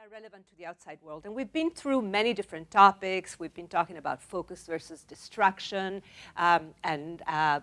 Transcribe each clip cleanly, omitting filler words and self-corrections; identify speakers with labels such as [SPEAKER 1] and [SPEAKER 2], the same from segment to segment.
[SPEAKER 1] are relevant to the outside world. And we've been through many different topics. We've been talking about focus versus distraction, and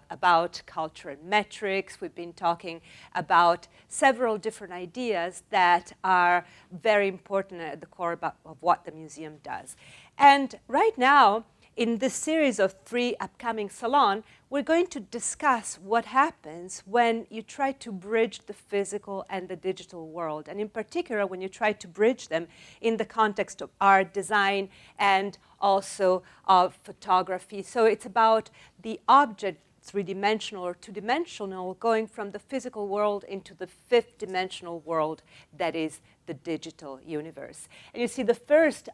[SPEAKER 1] about culture and metrics. We've been talking about several different ideas that are very important at the core of what the museum does. And right now, in this series of 3 upcoming salons, we're going to discuss what happens when you try to bridge the physical and the digital world, and in particular, when you try to bridge them in the context of art, design, and also of photography. So it's about the object, 3-dimensional or 2-dimensional, going from the physical world into the 5th-dimensional world that is the digital universe. And you see, the first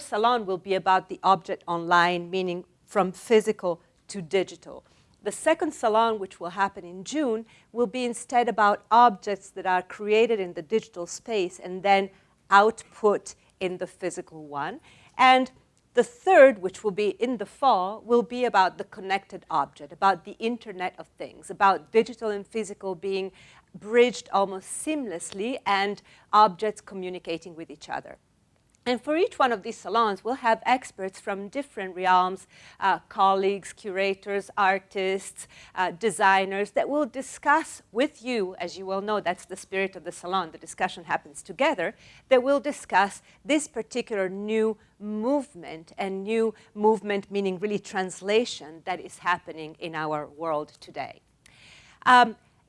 [SPEAKER 1] salon will be about the object online, meaning from physical to digital. The second salon, which will happen in June, will be instead about objects that are created in the digital space and then output in the physical one. And the third, which will be in the fall, will be about the connected object, about the Internet of Things, about digital and physical being bridged almost seamlessly and objects communicating with each other. And for each one of these salons, we'll have experts from different realms, colleagues, curators, artists, designers, that will discuss with you. As you well know, that's the spirit of the salon. The discussion happens together. That will discuss this particular new movement, and new movement meaning really translation that is happening in our world today.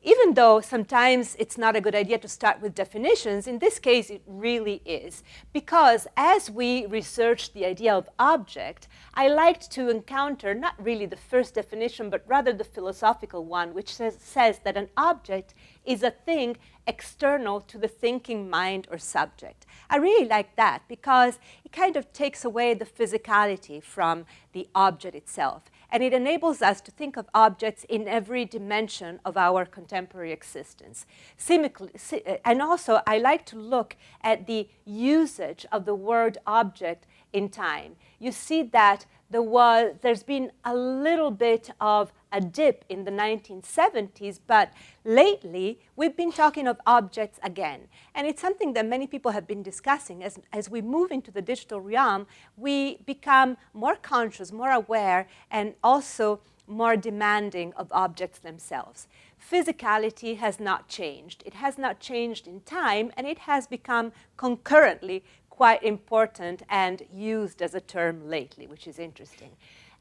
[SPEAKER 1] Even though sometimes it's not a good idea to start with definitions, in this case it really is. Because as we research the idea of object, I liked to encounter not really the first definition, but rather the philosophical one, which says that an object is a thing external to the thinking mind or subject. I really like that because it kind of takes away the physicality from the object itself. And it enables us to think of objects in every dimension of our contemporary existence. And also, I like to look at the usage of the word object in time. You see that there's been a little bit of a dip in the 1970s, but lately we've been talking of objects again. And it's something that many people have been discussing. As we move into the digital realm, we become more conscious, more aware, and also more demanding of objects themselves. Physicality has not changed. It has not changed in time, and it has become concurrently quite important and used as a term lately, which is interesting.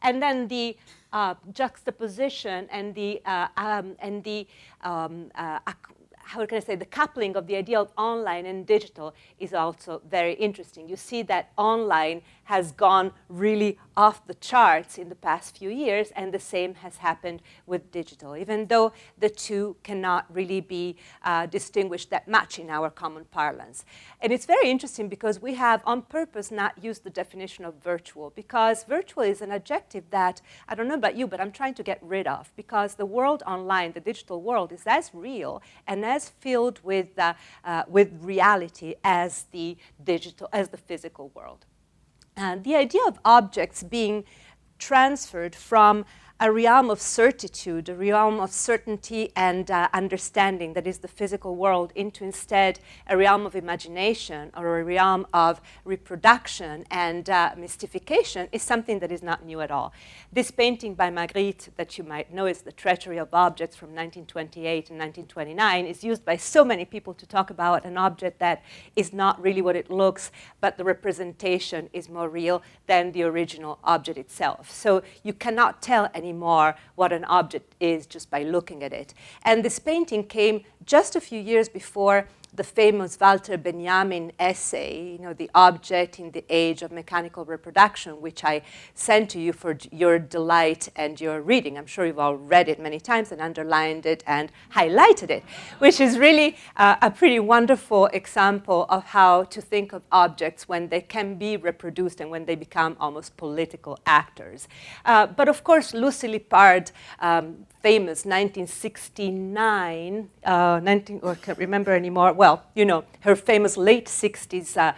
[SPEAKER 1] And then the juxtaposition and the how can I say, the coupling of the idea of online and digital is also very interesting. You see that online has gone really off the charts in the past few years, and the same has happened with digital, even though the two cannot really be distinguished that much in our common parlance. And it's very interesting because we have on purpose not used the definition of virtual, because virtual is an adjective that, I don't know about you, but I'm trying to get rid of, because the world online, the digital world, is as real and as filled with reality as the physical world. The idea of objects being transferred from a realm of certitude, a realm of certainty and understanding that is the physical world, into instead a realm of imagination or a realm of reproduction and mystification is something that is not new at all. This painting by Magritte that you might know is The Treachery of Objects from 1928 and 1929 is used by so many people to talk about an object that is not really what it looks, but the representation is more real than the original object itself. So you cannot tell anymore what an object is just by looking at it. And this painting came just a few years before the famous Walter Benjamin essay, The Object in the Age of Mechanical Reproduction, which I sent to you for your delight and your reading. I'm sure you've all read it many times and underlined it and highlighted it, which is really a pretty wonderful example of how to think of objects when they can be reproduced and when they become almost political actors. But of course, Lucy Lippard, famous 1969, I can't remember anymore, well, you know, her famous late 60s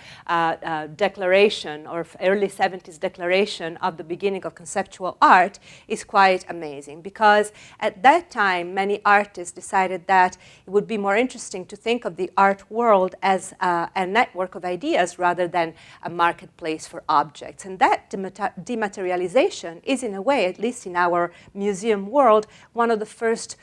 [SPEAKER 1] declaration or early 70s declaration of the beginning of conceptual art is quite amazing, because at that time many artists decided that it would be more interesting to think of the art world as a network of ideas rather than a marketplace for objects. And that dematerialization is, in a way, at least in our museum world, one of the first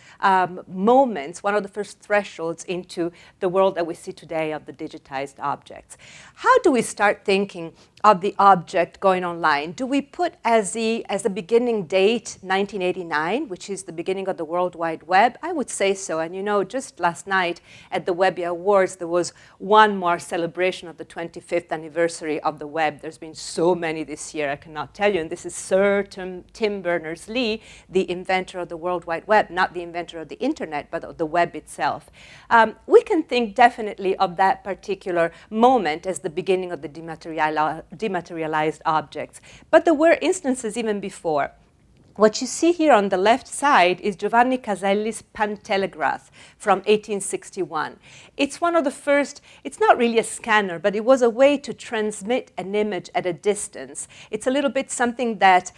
[SPEAKER 1] moments, one of the first thresholds into the world that we see today of the digitized objects. How do we start thinking of the object going online? Do we put as the beginning date 1989, which is the beginning of the World Wide Web? I would say so. And you know, just last night at the Webby Awards, there was one more celebration of the 25th anniversary of the web. There's been so many this year, I cannot tell you. And this is Sir Tim Berners-Lee, the inventor of the World Wide Web, not the inventor of the internet, but of the web itself. We can think definitely of that particular moment as the beginning of the dematerialized objects. But there were instances even before. What you see here on the left side is Giovanni Caselli's Pantelegraph from 1861. It's one of the first, it's not really a scanner, but it was a way to transmit an image at a distance. It's a little bit something that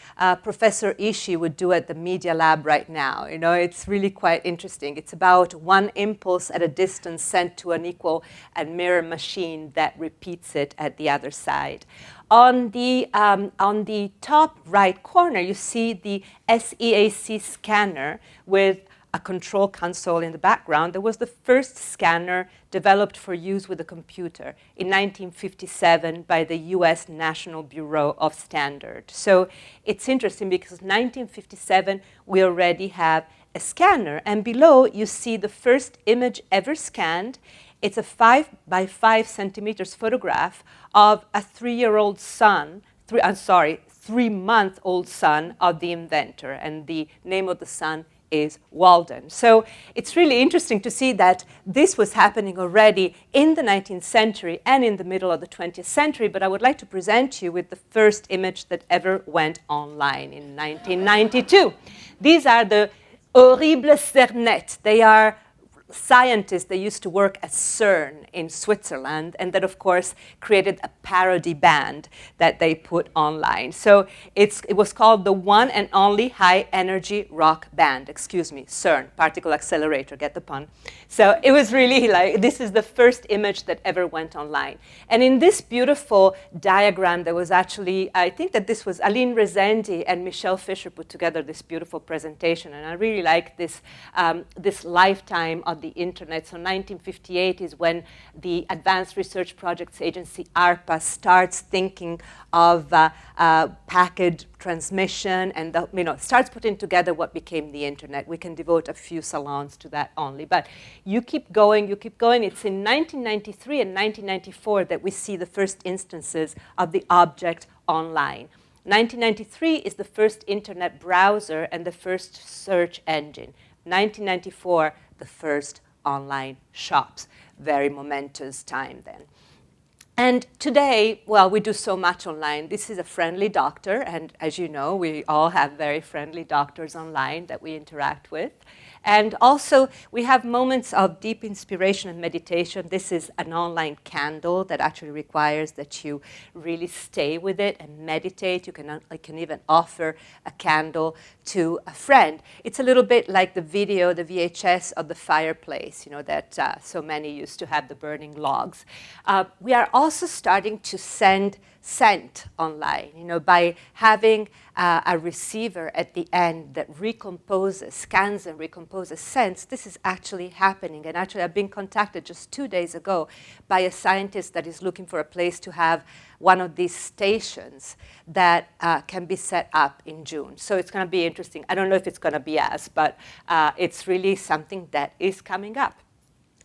[SPEAKER 1] Professor Ishii would do at the Media Lab right now. You know, it's really quite interesting. It's about one impulse at a distance sent to an equal and mirror machine that repeats it at the other side. On the top right corner, you see the SEAC scanner with a control console in the background. That was the first scanner developed for use with a computer in 1957 by the US National Bureau of Standards. So it's interesting because 1957, we already have a scanner. And below, you see the first image ever scanned. It's a 5 by 5 centimeters photograph of a 3-year-old son, 3-month-old son of the inventor. And the name of the son is Walden. So it's really interesting to see that this was happening already in the 19th century and in the middle of the 20th century. But I would like to present you with the first image that ever went online in 1992. These are the Horribles Cernettes. They are scientists that used to work at CERN in Switzerland, and that, of course, created a parody band that they put online. So it was called the one and only high-energy rock band. Excuse me, CERN, particle accelerator, get the pun. So it was really like, this is the first image that ever went online. And in this beautiful diagram, there was actually, I think that this was Aline Rezendi and Michelle Fisher put together this beautiful presentation, and I really like this, this lifetime of the internet. So 1958 is when the Advanced Research Projects Agency, ARPA, starts thinking of packet transmission and starts putting together what became the internet. We can devote a few salons to that only. But you keep going, you keep going. It's in 1993 and 1994 that we see the first instances of the object online. 1993 is the first internet browser and the first search engine. 1994, the first online shops. Very momentous time then. And today, well, we do so much online. This is a friendly doctor, and as you know, we all have very friendly doctors online that we interact with. And also, we have moments of deep inspiration and meditation. This is an online candle that actually requires that you really stay with it and meditate. You can even offer a candle to a friend. It's a little bit like the video, the VHS of the fireplace, that so many used to have the burning logs. We are also starting to send scent online, by having a receiver at the end that scans and recomposes scents. This is actually happening. And actually, I've been contacted just 2 days ago by a scientist that is looking for a place to have one of these stations that can be set up in June. So it's going to be interesting. I don't know if it's going to be us, but it's really something that is coming up.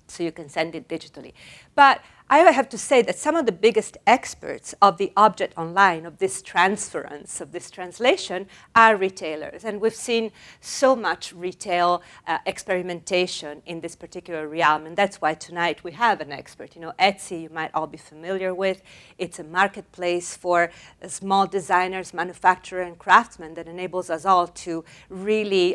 [SPEAKER 1] So you can send it digitally. But I have to say that some of the biggest experts of the object online, of this transference, of this translation, are retailers. And we've seen so much retail experimentation in this particular realm. And that's why tonight we have an expert. You know, Etsy, you might all be familiar with. It's a marketplace for small designers, manufacturers, and craftsmen that enables us all to really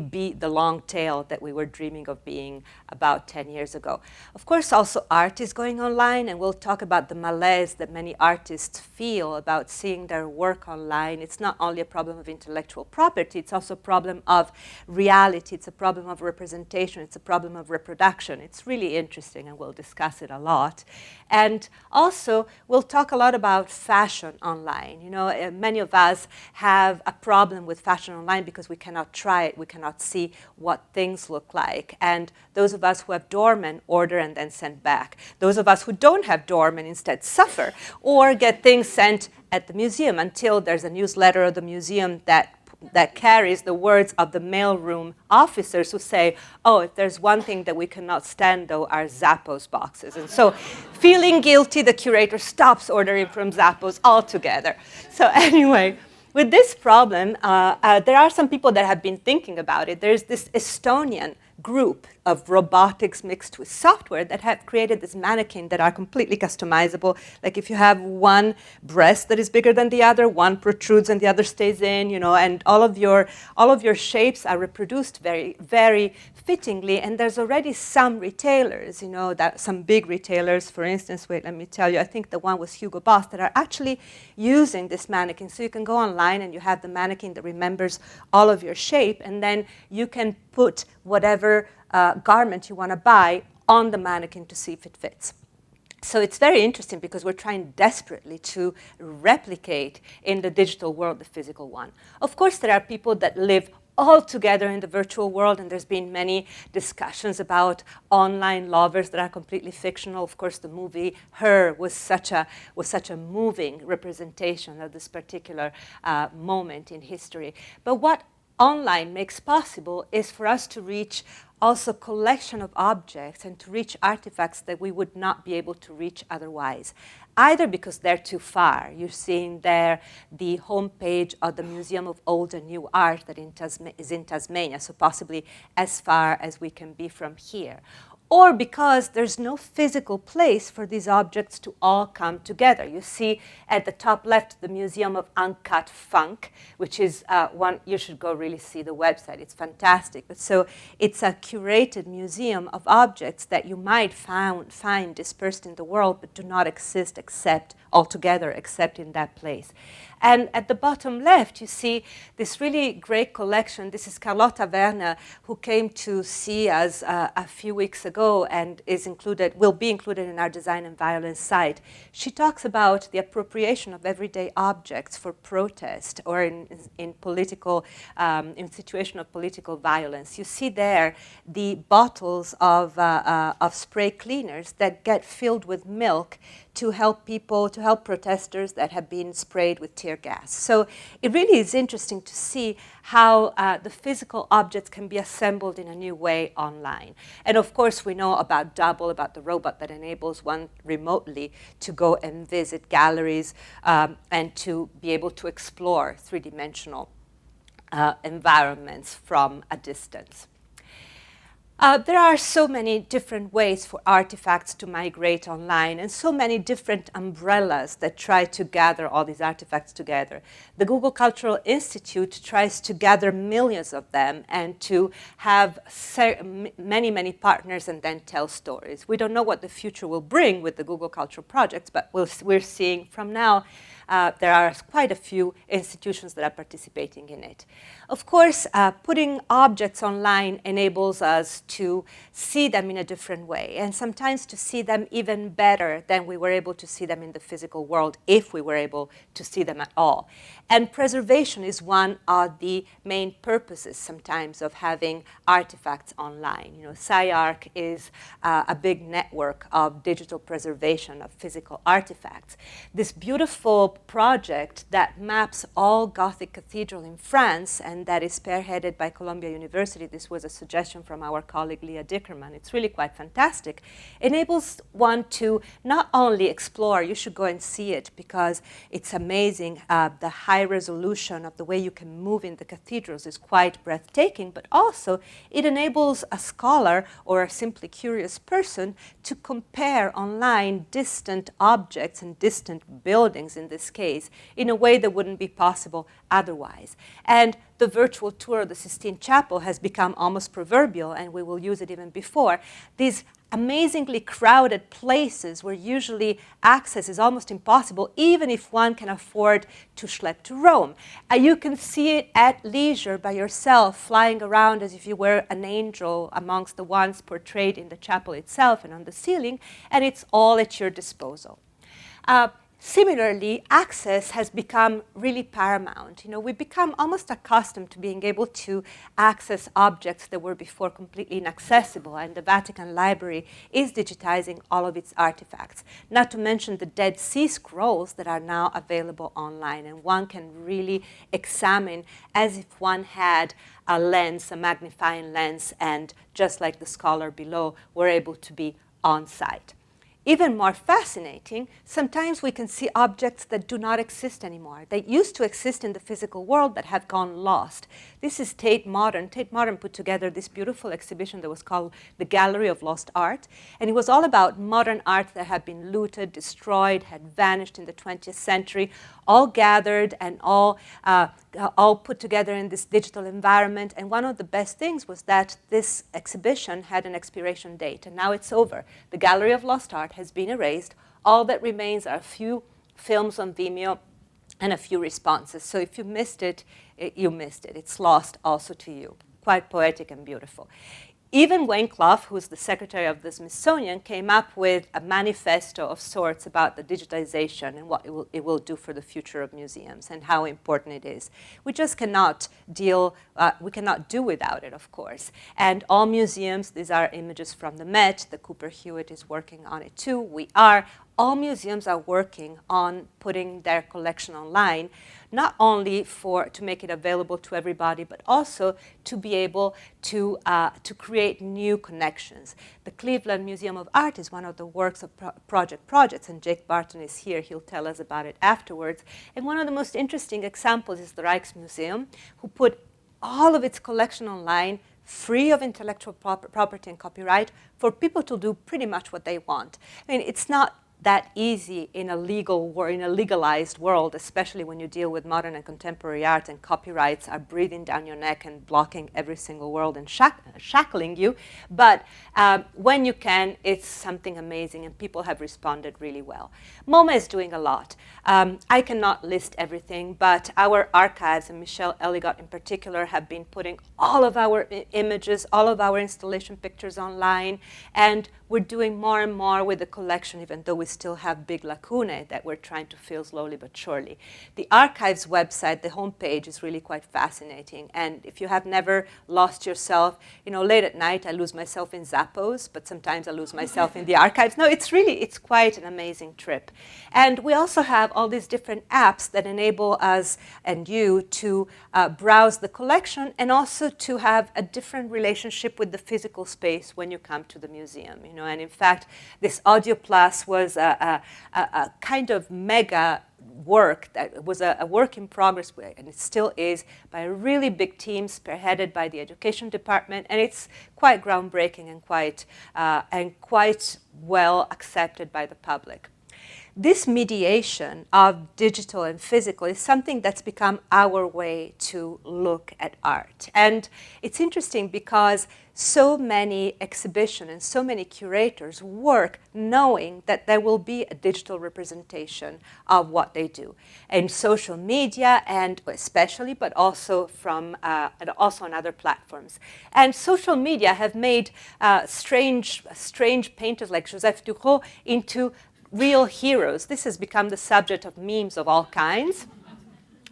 [SPEAKER 1] be the long tail that we were dreaming of being about 10 years ago. Of course, also art is going online, and we'll talk about the malaise that many artists feel about seeing their work online. It's not only a problem of intellectual property, it's also a problem of reality, it's a problem of representation, it's a problem of reproduction. It's really interesting, and we'll discuss it a lot. And also, we'll talk a lot about fashion online. You know, many of us have a problem with fashion online because we cannot try it, we cannot see what things look like. And those of us who have doormen order and then send back. Those of us who don't have doormen instead suffer or get things sent at the museum until there's a newsletter of the museum that carries the words of the mailroom officers who say, oh, if there's one thing that we cannot stand, though, are Zappos boxes. And so feeling guilty, the curator stops ordering from Zappos altogether. So anyway, with this problem, there are some people that have been thinking about it. There's this Estonian group of robotics mixed with software that have created this mannequin that are completely customizable. Like if you have one breast that is bigger than the other, one protrudes and the other stays in, you know, and all of your shapes are reproduced very, very fittingly. And there's already some retailers, you know, that some big retailers, for instance, wait, let me tell you, I think the one was Hugo Boss, that are actually using this mannequin. So you can go online and you have the mannequin that remembers all of your shape, and then you can put whatever garment you want to buy on the mannequin to see if it fits. So it's very interesting because we're trying desperately to replicate in the digital world the physical one. Of course, there are people that live all together in the virtual world, and there's been many discussions about online lovers that are completely fictional. Of course, the movie Her was such a moving representation of this particular moment in history. But what online makes possible is for us to reach also collection of objects and to reach artifacts that we would not be able to reach otherwise, either because they're too far. You're seeing there the homepage of the Museum of Old and New Art that is in Tasmania, so possibly as far as we can be from here. Or because there's no physical place for these objects to all come together. You see at the top left the Museum of Uncut Funk, which is one, you should go really see the website, it's fantastic. But so it's a curated museum of objects that you might find dispersed in the world but do not exist altogether except in that place. And at the bottom left, you see this really great collection. This is Carlotta Werner, who came to see us a few weeks ago and will be included in our Design and Violence site. She talks about the appropriation of everyday objects for protest or in situation of political violence. You see there the bottles of spray cleaners that get filled with milk to help protesters that have been sprayed with tear gas. So it really is interesting to see how the physical objects can be assembled in a new way online. And of course, we know about Double, about the robot that enables one remotely to go and visit galleries and to be able to explore three-dimensional environments from a distance. There are so many different ways for artifacts to migrate online and so many different umbrellas that try to gather all these artifacts together. The Google Cultural Institute tries to gather millions of them and to have many, many partners and then tell stories. We don't know what the future will bring with the Google Cultural Projects, but we're seeing from now there are quite a few institutions that are participating in it. Of course, putting objects online enables us to see them in a different way, and sometimes to see them even better than we were able to see them in the physical world, if we were able to see them at all. And preservation is one of the main purposes sometimes of having artifacts online. You know, SciArc is a big network of digital preservation of physical artifacts. This beautiful project that maps all Gothic cathedrals in France, and that is spearheaded by Columbia University. This was a suggestion from our colleague Leah Dickerman. It's really quite fantastic. Enables one to not only explore, you should go and see it because it's amazing. The high resolution of the way you can move in the cathedrals is quite breathtaking, but also it enables a scholar or a simply curious person to compare online distant objects and distant buildings in this case in a way that wouldn't be possible otherwise. And the virtual tour of the Sistine Chapel has become almost proverbial, and we will use it even before. These amazingly crowded places where usually access is almost impossible, even if one can afford to schlep to Rome. You can see it at leisure by yourself, flying around as if you were an angel amongst the ones portrayed in the chapel itself and on the ceiling, and it's all at your disposal. Similarly, access has become really paramount. We've become almost accustomed to being able to access objects that were before completely inaccessible, and the Vatican Library is digitizing all of its artifacts. Not to mention the Dead Sea Scrolls that are now available online, and one can really examine as if one had a lens, a magnifying lens, and just like the scholar below, were able to be on site. Even more fascinating, sometimes we can see objects that do not exist anymore. They used to exist in the physical world but have gone lost. This is Tate Modern. Tate Modern put together this beautiful exhibition that was called The Gallery of Lost Art. And it was all about modern art that had been looted, destroyed, had vanished in the 20th century, all gathered and all put together in this digital environment. And one of the best things was that this exhibition had an expiration date, and now it's over. The Gallery of Lost Art has been erased. All that remains are a few films on Vimeo and a few responses. So if you missed it, you missed it. It's lost also to you. Quite poetic and beautiful. Even Wayne Clough, who's the secretary of the Smithsonian, came up with a manifesto of sorts about the digitization and what it will do for the future of museums and how important it is. We just cannot we cannot do without it, of course. And all museums, these are images from the Met, the Cooper Hewitt is working on it too, we are. All museums are working on putting their collection online, not only to make it available to everybody, but also to be able to create new connections. The Cleveland Museum of Art is one of the works of projects, and Jake Barton is here. He'll tell us about it afterwards. And one of the most interesting examples is the Rijksmuseum, who put all of its collection online, free of intellectual property and copyright, for people to do pretty much what they want. I mean, it's not that easy in a legalized world, especially when you deal with modern and contemporary art and copyrights are breathing down your neck and blocking every single world and shackling you. But when you can, it's something amazing, and people have responded really well. MoMA is doing a lot. I cannot list everything, but our archives, and Michelle Elligot in particular, have been putting all of our images, all of our installation pictures online, and we're doing more and more with the collection, even though we still have big lacunae that we're trying to fill slowly but surely. The archives website, the homepage, is really quite fascinating. And if you have never lost yourself, late at night I lose myself in Zappos, but sometimes I lose myself in the archives. No, it's quite an amazing trip. And we also have all these different apps that enable us and you to browse the collection and also to have a different relationship with the physical space when you come to the museum. And in fact, this Audio Plus was a kind of mega work that was a work in progress, and it still is, by a really big team spearheaded by the education department, and it's quite groundbreaking and quite well accepted by the public. This mediation of digital and physical is something that's become our way to look at art. And it's interesting because so many exhibitions and so many curators work knowing that there will be a digital representation of what they do. And social media, and especially, but also and also on other platforms. And social media have made strange painters like Joseph Ducrot into real heroes. This has become the subject of memes of all kinds.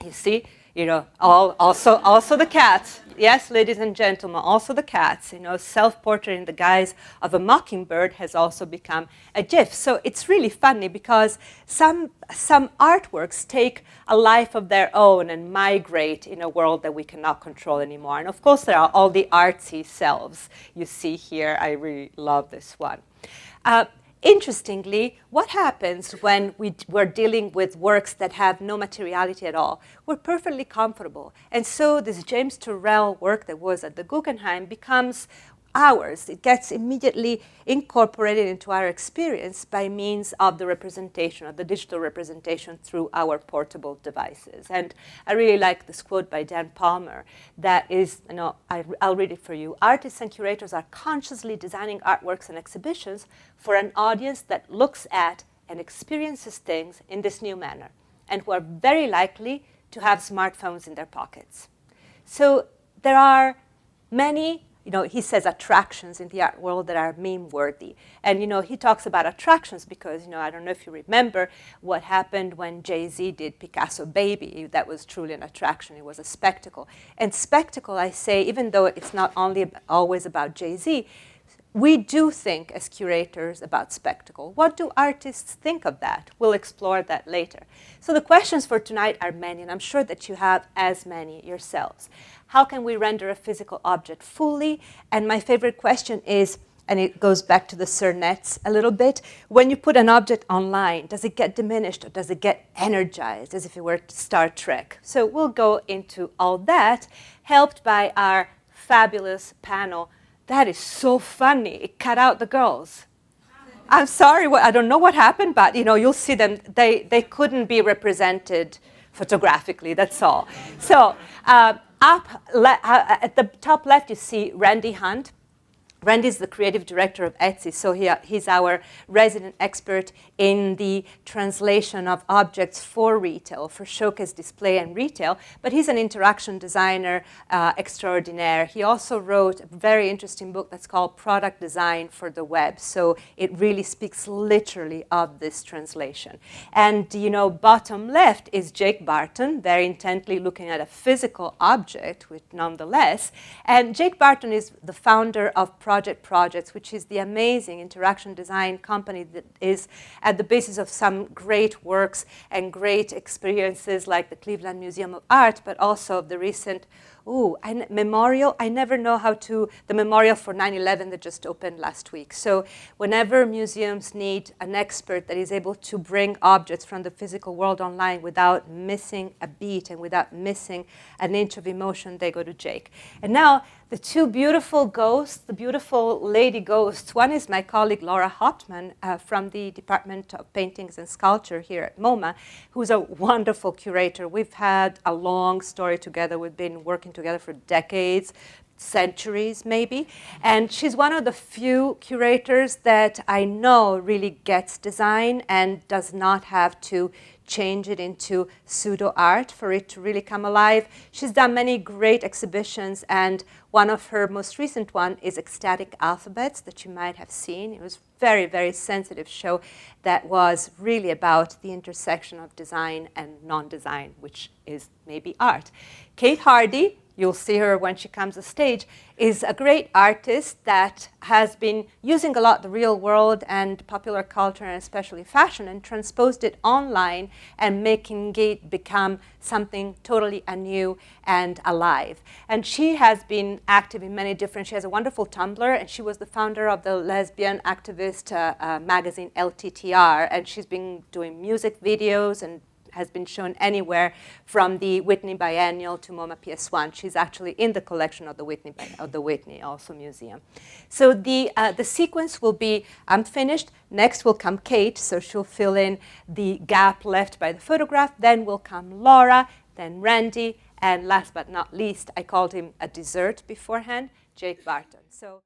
[SPEAKER 1] You see, You know, also the cats. Yes, ladies and gentlemen, also the cats. You know, self-portrait in the guise of a mockingbird has also become a GIF. So it's really funny because some artworks take a life of their own and migrate in a world that we cannot control anymore. And of course, there are all the artsy selves you see here. I really love this one. Interestingly, what happens when we're dealing with works that have no materiality at all? We're perfectly comfortable. And so this James Turrell work that was at the Guggenheim becomes ours. It gets immediately incorporated into our experience by means of the representation, of the digital representation through our portable devices. And I really like this quote by Dan Palmer that is, you know, I'll read it for you. Artists and curators are consciously designing artworks and exhibitions for an audience that looks at and experiences things in this new manner, and who are very likely to have smartphones in their pockets. So there are many, you know, he says attractions in the art world that are meme-worthy. And, you know, he talks about attractions because, you know, I don't know if you remember what happened when Jay-Z did Picasso Baby. That was truly an attraction. It was a spectacle. And spectacle, I say, even though it's not only always about Jay-Z, we do think as curators about spectacle. What do artists think of that? We'll explore that later. So the questions for tonight are many, and I'm sure that you have as many yourselves. How can we render a physical object fully? And my favorite question is, and it goes back to the Cernets a little bit, when you put an object online, does it get diminished or does it get energized as if it were Star Trek? So we'll go into all that, helped by our fabulous panel. That is so funny. It cut out the girls. I'm sorry, I don't know what happened, but you know, you'll see them. They couldn't be represented photographically, that's all. So at the top left, you see Randy Hunt. Randy is the creative director of Etsy, so he's our resident expert in the translation of objects for retail, for showcase, display, and retail. But he's an interaction designer extraordinaire. He also wrote a very interesting book that's called Product Design for the Web. So it really speaks literally of this translation. And, you know, bottom left is Jake Barton, very intently looking at a physical object, which nonetheless. And Jake Barton is the founder of Projects, which is the amazing interaction design company that is at the basis of some great works and great experiences like the Cleveland Museum of Art, but also the recent memorial. I never know how to, the memorial for 9/11 that just opened last week. So whenever museums need an expert that is able to bring objects from the physical world online without missing a beat and without missing an inch of emotion, they go to Jake. And now the two beautiful ghosts, the beautiful lady ghosts. One is my colleague Laura Hoptman from the Department of Paintings and Sculpture here at MoMA, who's a wonderful curator. We've had a long story together. We've been working together for decades, centuries maybe. And she's one of the few curators that I know really gets design and does not have to change it into pseudo art for it to really come alive. She's done many great exhibitions, and one of her most recent one is Ecstatic Alphabets that you might have seen. It was a very, very sensitive show that was really about the intersection of design and non-design, which is maybe art. Kate Hardy, you'll see her when she comes on stage, is a great artist that has been using a lot the real world and popular culture, and especially fashion, and transposed it online and making it become something totally anew and alive. And she has been active in many different, she has a wonderful Tumblr, and she was the founder of the lesbian activist magazine LTTR, and she's been doing music videos and has been shown anywhere from the Whitney Biennial to MoMA PS1. She's actually in the collection of the Whitney also museum. So the sequence will be, I'm finished, next will come Kate, so she'll fill in the gap left by the photograph, then will come Laura, then Randy, and last but not least, I called him a dessert beforehand, Jake Barton. So